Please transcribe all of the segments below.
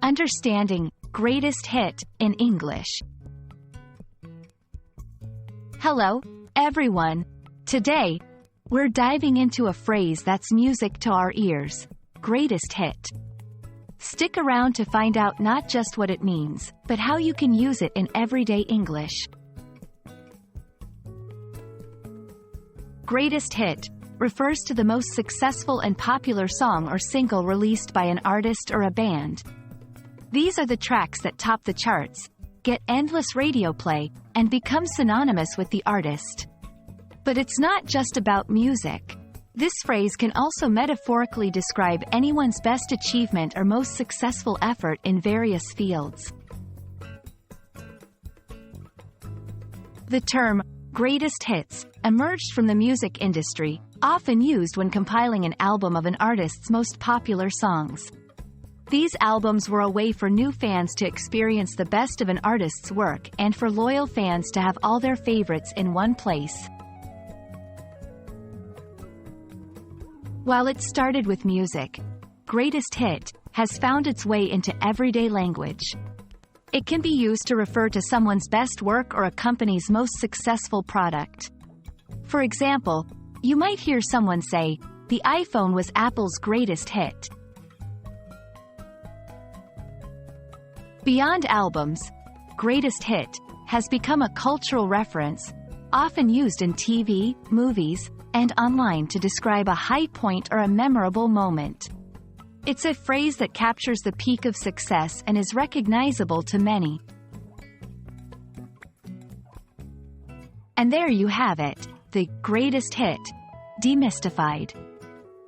Understanding greatest hit in English. Hello, everyone. Today, we're diving into a phrase that's music to our ears, greatest hit. Stick around to find out not just what it means, but how you can use it in everyday English. Greatest hit refers to the most successful and popular song or single released by an artist or a band. These are the tracks that top the charts, get endless radio play, and become synonymous with the artist. But it's not just about music. This phrase can also metaphorically describe anyone's best achievement or most successful effort in various fields. The term, greatest hits, emerged from the music industry, often used when compiling an album of an artist's most popular songs. These albums were a way for new fans to experience the best of an artist's work and for loyal fans to have all their favorites in one place. While it started with music, greatest hit has found its way into everyday language. It can be used to refer to someone's best work or a company's most successful product. For example, you might hear someone say, "The iPhone was Apple's greatest hit." Beyond albums, greatest hit has become a cultural reference, often used in TV, movies, and online to describe a high point or a memorable moment. It's a phrase that captures the peak of success and is recognizable to many. And there you have it, the greatest hit, demystified.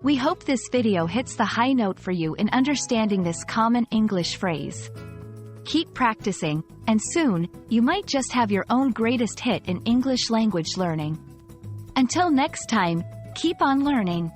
We hope this video hits the high note for you in understanding this common English phrase. Keep practicing, and soon, you might just have your own greatest hit in English language learning. Until next time, keep on learning.